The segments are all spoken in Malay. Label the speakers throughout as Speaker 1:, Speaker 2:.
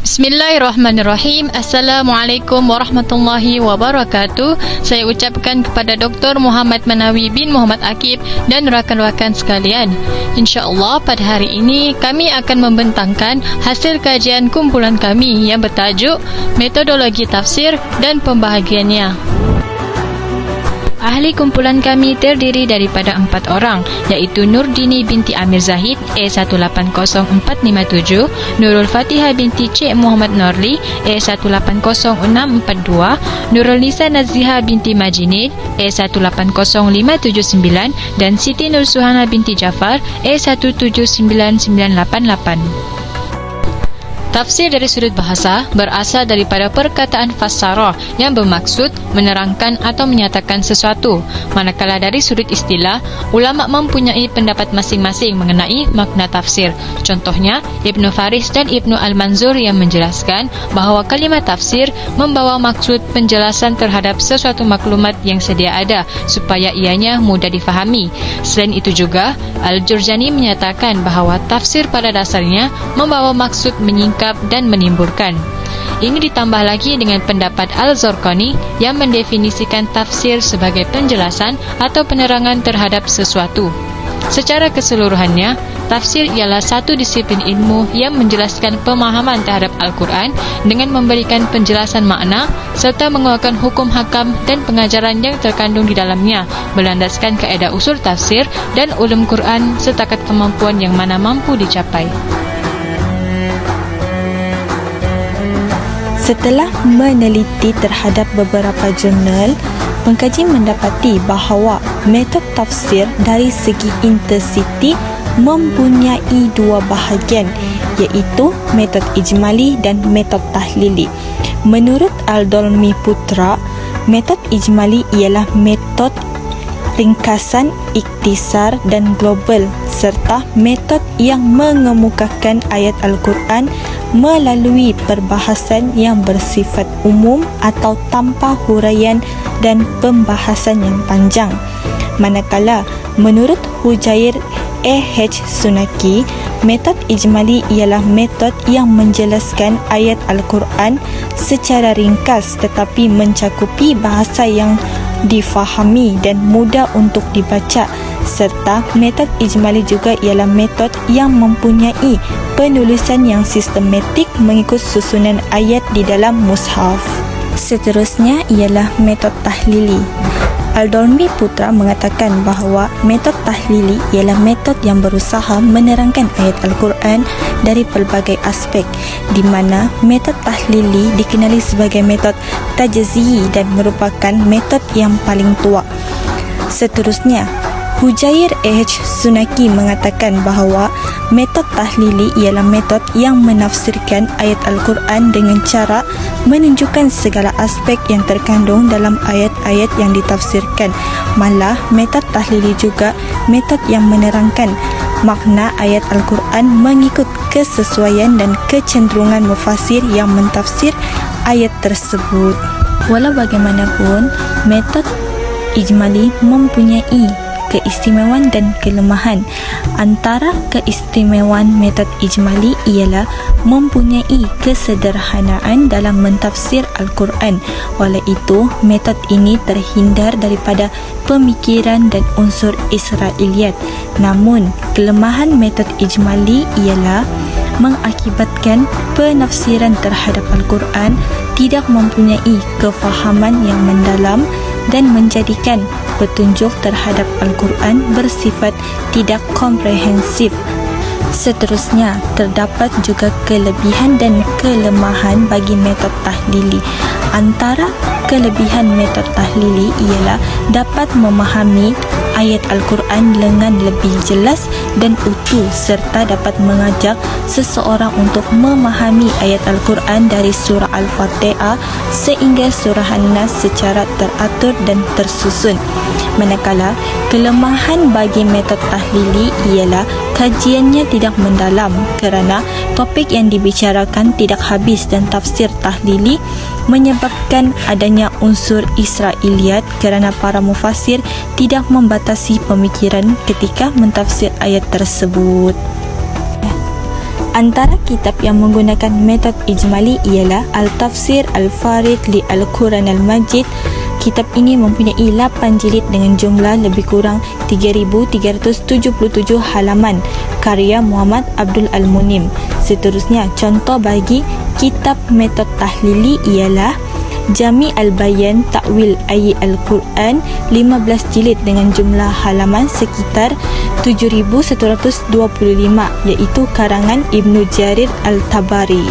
Speaker 1: Bismillahirrahmanirrahim. Assalamualaikum warahmatullahi wabarakatuh. Saya ucapkan kepada Dr. Muhammad Manawi bin Muhammad Akib dan rakan-rakan sekalian. InsyaAllah pada hari ini kami akan membentangkan hasil kajian kumpulan kami yang bertajuk Metodologi Tafsir dan Pembahagiannya. Ahli kumpulan kami terdiri daripada 4 orang, iaitu Nurdini binti Amir Zahid A180457, Nurul Fatihah binti Cik Muhammad Norli A180642, Nurul Nisa Naziha binti Majinid A180579 dan Siti Nur Suhana binti Jafar A179988. Tafsir dari sudut bahasa berasal daripada perkataan fassara yang bermaksud menerangkan atau menyatakan sesuatu. Manakala dari sudut istilah, ulama mempunyai pendapat masing-masing mengenai makna tafsir. Contohnya, Ibnu Faris dan Ibnu Al-Manzur yang menjelaskan bahawa kalimat tafsir membawa maksud penjelasan terhadap sesuatu maklumat yang sedia ada supaya ianya mudah difahami. Selain itu juga, Al-Jurjani menyatakan bahawa tafsir pada dasarnya membawa maksud menyingkap dan menimbulkan. Ini ditambah lagi dengan pendapat Al-Zarqani yang mendefinisikan tafsir sebagai penjelasan atau penerangan terhadap sesuatu. Secara keseluruhannya, tafsir ialah satu disiplin ilmu yang menjelaskan pemahaman terhadap Al-Quran dengan memberikan penjelasan makna serta mengeluarkan hukum hakam dan pengajaran yang terkandung di dalamnya, berlandaskan kaedah usul tafsir dan ulum Quran setakat kemampuan yang mana mampu dicapai.
Speaker 2: Setelah meneliti terhadap beberapa jurnal, pengkaji mendapati bahawa metod tafsir dari segi intensiti mempunyai 2 bahagian, iaitu metod ijmali dan metod tahlili. Menurut Al-Dolmi Putra, metod ijmali ialah metod ringkasan, iktisar dan global, serta metod yang mengemukakan ayat Al-Quran melalui perbahasan yang bersifat umum atau tanpa huraian dan pembahasan yang panjang. Manakala menurut Hujair A.H. Sunaki, metod ijmali ialah metod yang menjelaskan ayat Al-Quran secara ringkas tetapi mencakupi bahasa yang difahami dan mudah untuk dibaca, serta metod ijmali juga ialah metod yang mempunyai penulisan yang sistematik mengikut susunan ayat di dalam mushaf. Seterusnya ialah metod tahlili. Al-Dolmi Putra mengatakan bahawa metod tahlili ialah metod yang berusaha menerangkan ayat Al-Quran dari pelbagai aspek, di mana metod tahlili dikenali sebagai metod tajzi'i dan merupakan metod yang paling tua. Seterusnya, Hujair A.H. Sunaki mengatakan bahawa metod tahlili ialah metod yang menafsirkan ayat Al-Quran dengan cara menunjukkan segala aspek yang terkandung dalam ayat-ayat yang ditafsirkan. Malah, metod tahlili juga metod yang menerangkan makna ayat Al-Quran mengikut kesesuaian dan kecenderungan mufasir yang mentafsir ayat tersebut. Walau bagaimanapun, metod ijmali mempunyai keistimewaan dan kelemahan. Antara keistimewaan metod ijmali ialah mempunyai kesederhanaan dalam mentafsir Al-Quran. Walau itu, metod ini terhindar daripada pemikiran dan unsur Israiliyat. Namun, kelemahan metod ijmali ialah mengakibatkan penafsiran terhadap Al-Quran tidak mempunyai kefahaman yang mendalam dan menjadikan petunjuk terhadap Al-Quran bersifat tidak komprehensif. Seterusnya, terdapat juga kelebihan dan kelemahan bagi metod tahlili. Antara kelebihan metod tahlili ialah dapat memahami ayat Al-Quran dengan lebih jelas dan utuh, serta dapat mengajak seseorang untuk memahami ayat Al-Quran dari surah Al-Fatihah sehingga surah An-Nas secara teratur dan tersusun. Manakala, kelemahan bagi metod tahlili ialah kajiannya tidak mendalam kerana topik yang dibicarakan tidak habis dan tafsir tahlili menyebabkan adanya unsur Israiliyat kerana para mufasir tidak membatasi pemikiran ketika mentafsir ayat tersebut. Antara kitab yang menggunakan metod ijmali ialah Al-Tafsir Al-Farid li Al-Quran Al-Majid. Kitab ini mempunyai 8 jilid dengan jumlah lebih kurang 3,377 halaman, karya Muhammad Abdul Al-Munim. Seterusnya, contoh bagi kitab metod tahlili ialah Jami Al-Bayan Ta'wil Ayat Al-Quran, 15 jilid dengan jumlah halaman sekitar 7,125, iaitu karangan Ibnu Jarir Al-Tabari.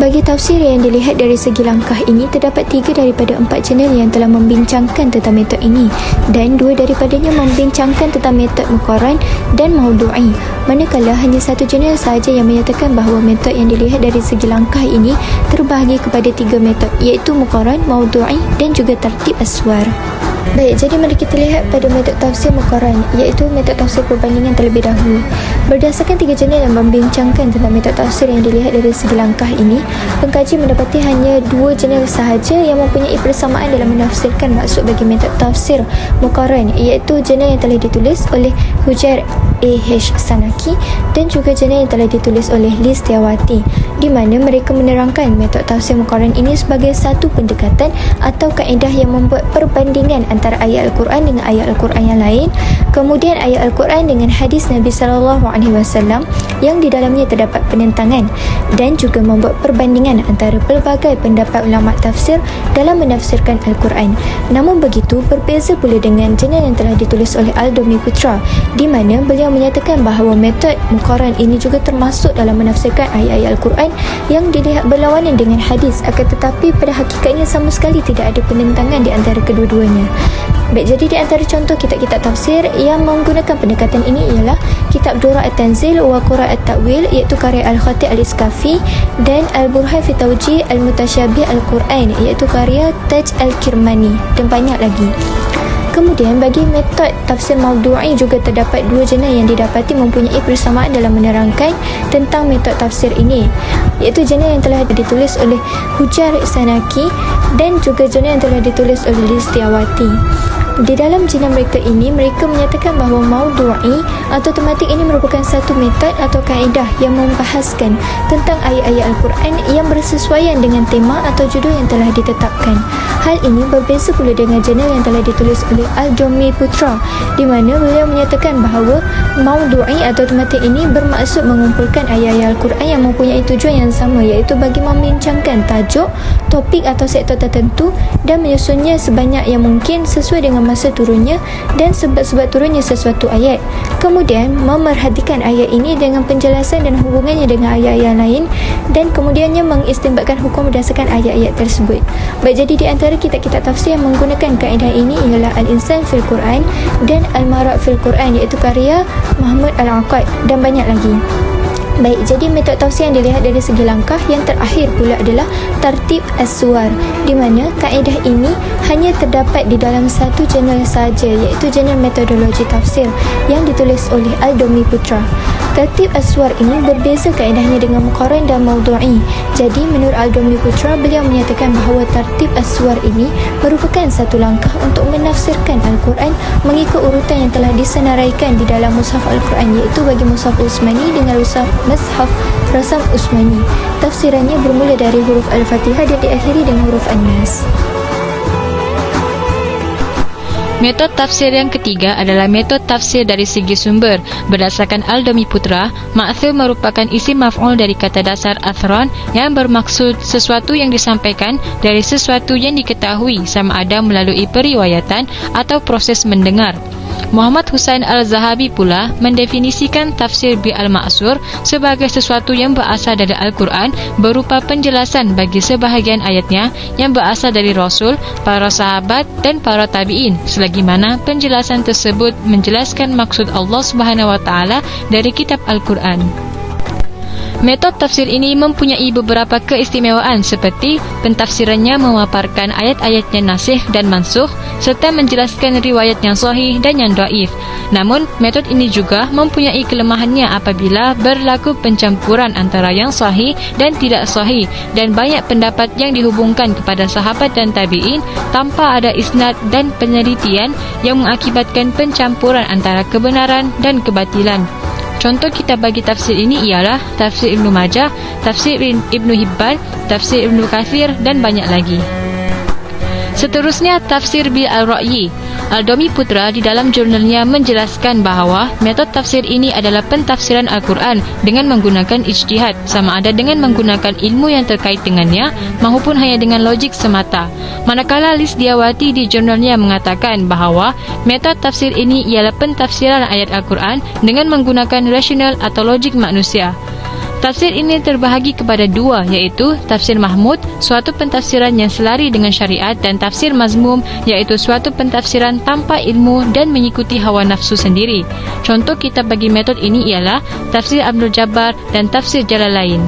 Speaker 3: Bagi tafsir yang dilihat dari segi langkah ini, terdapat 3 daripada 4 channel yang telah membincangkan tentang metod ini, dan 2 daripadanya membincangkan tentang metod Muqarran dan Maudu'i. Manakala hanya 1 channel sahaja yang menyatakan bahawa metod yang dilihat dari segi langkah ini terbahagi kepada 3 metod, iaitu Muqarran, Maudu'i dan juga Tartib Aswar. Baik, jadi mari kita lihat pada metod tafsir Muqarran, iaitu metod tafsir perbandingan terlebih dahulu. Berdasarkan 3 jurnal yang membincangkan tentang metod tafsir yang dilihat dari segi langkah ini, pengkaji mendapati hanya 2 jurnal sahaja yang mempunyai persamaan dalam menafsirkan maksud bagi metod tafsir Muqarran, iaitu jurnal yang telah ditulis oleh Hujair A.H. Sanaki dan juga jurnal yang telah ditulis oleh Liz Tiawati, di mana mereka menerangkan metod tafsir Muqarran ini sebagai satu pendekatan atau kaedah yang membuat perbandingan antara ayat Al-Quran dengan ayat Al-Quran yang lain, kemudian ayat Al-Quran dengan hadis Nabi SAW yang di dalamnya terdapat penentangan, dan juga membuat perbandingan antara pelbagai pendapat ulama tafsir dalam menafsirkan Al-Quran. Namun begitu, berbeza pula dengan jurnal yang telah ditulis oleh Al-Domi Putra, di mana beliau menyatakan bahawa metod Muqarran ini juga termasuk dalam menafsirkan ayat-ayat Al-Quran yang dilihat berlawanan dengan hadis, akan tetapi pada hakikatnya sama sekali tidak ada penentangan di antara kedua-duanya. Baik, jadi di antara contoh kitab-kitab tafsir yang menggunakan pendekatan ini ialah kitab Durra At-Tanzil wa Qura At-Ta'wil, iaitu karya Al-Khatib Al-Iskafi, dan Al-Burhan fi Tawjih Al-Mutashabih Al-Quran, iaitu karya Taj Al-Kirmani, dan banyak lagi. Kemudian bagi metod tafsir Maudu'i juga terdapat 2 jurnal yang didapati mempunyai persamaan dalam menerangkan tentang metod tafsir ini, iaitu jurnal yang telah ditulis oleh Hujair Sanaki dan juga jurnal yang telah ditulis oleh Liz Tiawati. Di dalam jurnal mereka ini, mereka menyatakan bahawa Maudu'i atau tematik ini merupakan satu metod atau kaedah yang membahaskan tentang ayat-ayat Al-Quran yang bersesuaian dengan tema atau judul yang telah ditetapkan. Hal ini berbeza pula dengan jurnal yang telah ditulis oleh Al-Domi Putra, di mana beliau menyatakan bahawa Maudu'i atau tematik ini bermaksud mengumpulkan ayat-ayat Al-Quran yang mempunyai tujuan yang sama, iaitu bagi membincangkan tajuk, topik atau sektor tertentu dan menyusunnya sebanyak yang mungkin sesuai dengan masa turunnya dan sebab-sebab turunnya sesuatu ayat. Kemudian memerhatikan ayat ini dengan penjelasan dan hubungannya dengan ayat-ayat lain, dan kemudiannya mengistinbatkan hukum berdasarkan ayat-ayat tersebut. Baik, jadi di antara kitab-kitab tafsir yang menggunakan kaedah ini ialah Al-Insan fil Quran dan Al-Maraq fil Quran, iaitu karya Mahmud Al-Aqad, dan banyak lagi. Baik, jadi metod tafsir yang dilihat dari segi langkah yang terakhir pula adalah Tartib Aswar, di mana kaedah ini hanya terdapat di dalam satu jurnal sahaja, iaitu jurnal metodologi tafsir yang ditulis oleh Al-Domi Putra. Tartib Aswar ini berbeza kaedahnya dengan Muqarran dan Maudu'i. Jadi menurut Al-Domi Putra, beliau menyatakan bahawa Tartib Aswar ini merupakan satu langkah untuk menafsirkan Al-Quran mengikut urutan yang telah disenaraikan di dalam Mushaf Al-Quran, iaitu bagi Mushaf Utsmani dengan Mushaf Rasam Utsmani. Tafsirannya bermula dari huruf Al-Fatihah dan diakhiri dengan huruf An-Nas.
Speaker 1: Metod tafsir yang ketiga adalah metod tafsir dari segi sumber. Berdasarkan Al-Domi Putra, ma'thur merupakan isim maf'ul dari kata dasar athron yang bermaksud sesuatu yang disampaikan dari sesuatu yang diketahui, sama ada melalui periwayatan atau proses mendengar. Muhammad Husain Al-Zahabi pula mendefinisikan tafsir bil-ma'sur sebagai sesuatu yang berasal dari Al-Quran berupa penjelasan bagi sebahagian ayatnya yang berasal dari Rasul, para sahabat dan para tabi'in, selagi mana penjelasan tersebut menjelaskan maksud Allah SWT dari kitab Al-Quran. Metod tafsir ini mempunyai beberapa keistimewaan, seperti pentafsirannya memaparkan ayat-ayat yang nasikh dan mansukh serta menjelaskan riwayat yang sahih dan yang dhaif. Namun, metod ini juga mempunyai kelemahannya apabila berlaku pencampuran antara yang sahih dan tidak sahih, dan banyak pendapat yang dihubungkan kepada sahabat dan tabi'in tanpa ada isnad dan penelitian yang mengakibatkan pencampuran antara kebenaran dan kebatilan. Contoh kitab bagi tafsir ini ialah Tafsir Ibnu Majah, Tafsir Ibnu Hibban, Tafsir Ibnu Kathir dan banyak lagi. Seterusnya, Tafsir Bil Al-Ra'yi. Al-Domi Putra di dalam jurnalnya menjelaskan bahawa metod tafsir ini adalah pentafsiran Al-Quran dengan menggunakan ijtihad, sama ada dengan menggunakan ilmu yang terkait dengannya maupun hanya dengan logik semata. Manakala Lisdiawati di jurnalnya mengatakan bahawa metod tafsir ini ialah pentafsiran ayat Al-Quran dengan menggunakan rasional atau logik manusia. Tafsir ini terbahagi kepada dua, iaitu Tafsir Mahmud, suatu pentafsiran yang selari dengan syariat, dan Tafsir Mazmum, iaitu suatu pentafsiran tanpa ilmu dan mengikuti hawa nafsu sendiri. Contoh kitab bagi metod ini ialah Tafsir Abdul Jabbar dan Tafsir Jalalain.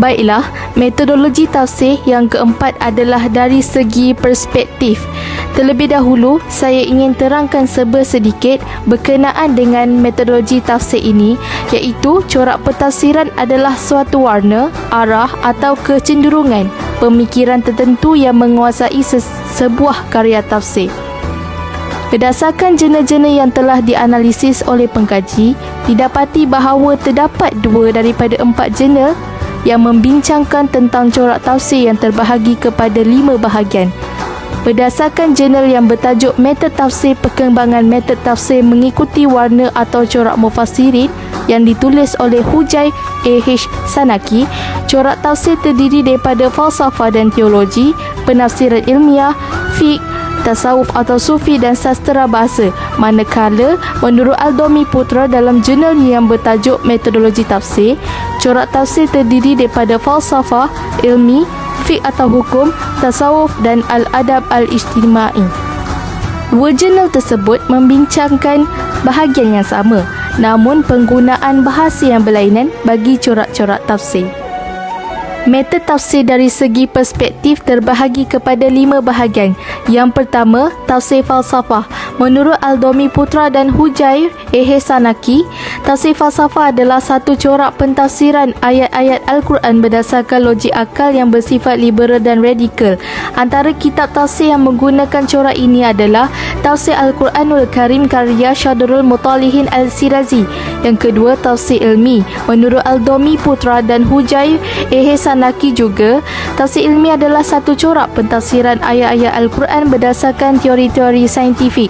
Speaker 4: Baiklah, metodologi tafsir yang keempat adalah dari segi perspektif. Terlebih dahulu, saya ingin terangkan serba sedikit berkenaan dengan metodologi tafsir ini, iaitu corak pentafsiran adalah suatu warna, arah atau kecenderungan pemikiran tertentu yang menguasai sebuah karya tafsir. Berdasarkan jurnal-jurnal yang telah dianalisis oleh pengkaji, didapati bahawa terdapat 2 daripada 4 jurnal yang membincangkan tentang corak tafsir yang terbahagi kepada 5 bahagian. Berdasarkan jurnal yang bertajuk Metod Tafsir Perkembangan Metod Tafsir Mengikuti Warna atau Corak Mufassirin yang ditulis oleh Hujai A.H. Sanaki, corak tafsir terdiri daripada falsafah dan teologi, penafsiran ilmiah, fiqh, tasawuf atau sufi dan sastera bahasa. Manakala menurut Al-Domi Putra dalam jurnal yang bertajuk Metodologi Tafsir, corak tafsir terdiri daripada falsafah, ilmi, fiqh atau hukum, tasawuf dan al-adab al-ijtimai. 2 jurnal tersebut membincangkan bahagian yang sama, namun penggunaan bahasa yang berlainan bagi corak-corak tafsir. Metod tafsir dari segi perspektif terbahagi kepada 5 bahagian. Yang pertama, tafsir falsafah. Menurut Al-Domi Putra dan Hujair A.H. Sanaki, tafsir falsafah adalah satu corak pentafsiran ayat-ayat Al-Quran berdasarkan logik akal yang bersifat liberal dan radikal. Antara kitab tafsir yang menggunakan corak ini adalah Tafsir Al-Quranul Karim karya Syadrul Mutalihin Al-Sirazi. Yang kedua, tafsir ilmi. Menurut Al-Domi Putra dan Hujair A.H. Sanaki juga, tafsir ilmi adalah satu corak pentafsiran ayat-ayat Al-Quran berdasarkan teori-teori saintifik.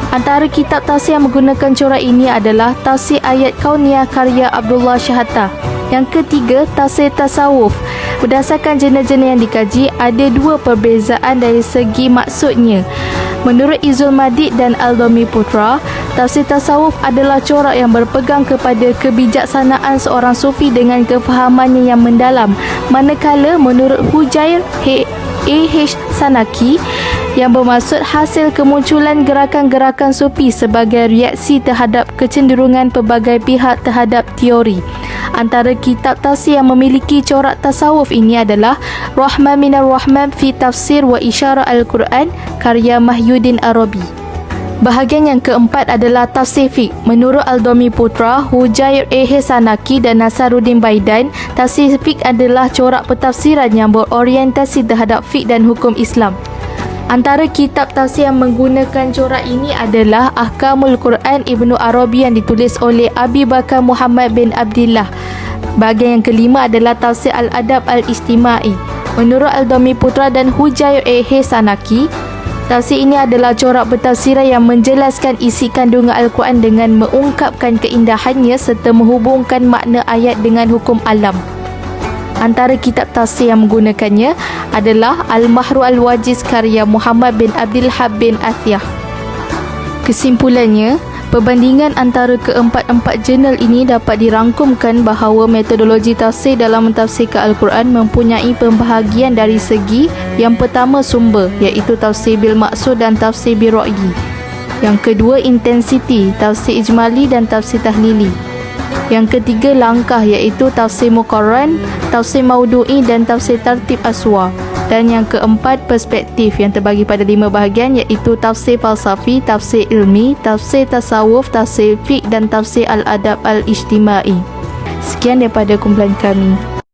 Speaker 4: Antara kitab tafsir yang menggunakan corak ini adalah Tafsir Ayat Kauniyah karya Abdullah Syahata. Yang ketiga, tafsir tasawuf. Berdasarkan jurnal-jurnal yang dikaji, ada 2 perbezaan dari segi maksudnya. Menurut Izul Madid dan Al-Domi Putra, tafsir tasawuf adalah corak yang berpegang kepada kebijaksanaan seorang sufi dengan kefahamannya yang mendalam. Manakala menurut Hujair A.H. Sanaki, yang bermaksud hasil kemunculan gerakan-gerakan sufi sebagai reaksi terhadap kecenderungan pelbagai pihak terhadap teori. Antara kitab tafsir yang memiliki corak tasawuf ini adalah Rahman Minar Rahman fi Tafsir wa Isyarah Al-Quran karya Mahyuddin Arabi. Bahagian yang keempat adalah tafsir fiqh. Menurut Al-Domi Putra, Hujair A.H. Sanaki dan Nasaruddin Baidan, tafsir fiqh adalah corak pentafsiran yang berorientasi terhadap fiqh dan hukum Islam. Antara kitab tafsir yang menggunakan corak ini adalah Ahkamul Quran Ibnu Arabi yang ditulis oleh Abi Bakar Muhammad bin Abdillah. Bahagian yang kelima adalah Tafsir Al-Adab Al-Ijtimai. Menurut Al-Domi Putra dan Hujair A.H. Sanaki, tafsir ini adalah corak pentafsiran yang menjelaskan isi kandungan Al-Quran dengan mengungkapkan keindahannya serta menghubungkan makna ayat dengan hukum alam. Antara kitab tafsir yang menggunakannya adalah Al-Mahru Al-Wajiz karya Muhammad bin Abdilhab bin Athiyah. Kesimpulannya, perbandingan antara keempat-empat jurnal ini dapat dirangkumkan bahawa metodologi tafsir dalam mentafsirkan Al-Quran mempunyai pembahagian dari segi yang pertama sumber, iaitu tafsir bil maksud dan tafsir bil ra'yi. Yang kedua intensiti, tafsir ijmali dan tafsir tahlili. Yang ketiga langkah, iaitu tafsir muqarran, tafsir maudu'i dan tafsir tartib aswa. Dan yang keempat perspektif yang terbagi pada 5 bahagian, iaitu tafsir falsafi, tafsir ilmi, tafsir tasawuf, tafsir fiqh dan tafsir al-adab al-ijtimai. Sekian daripada kumpulan kami.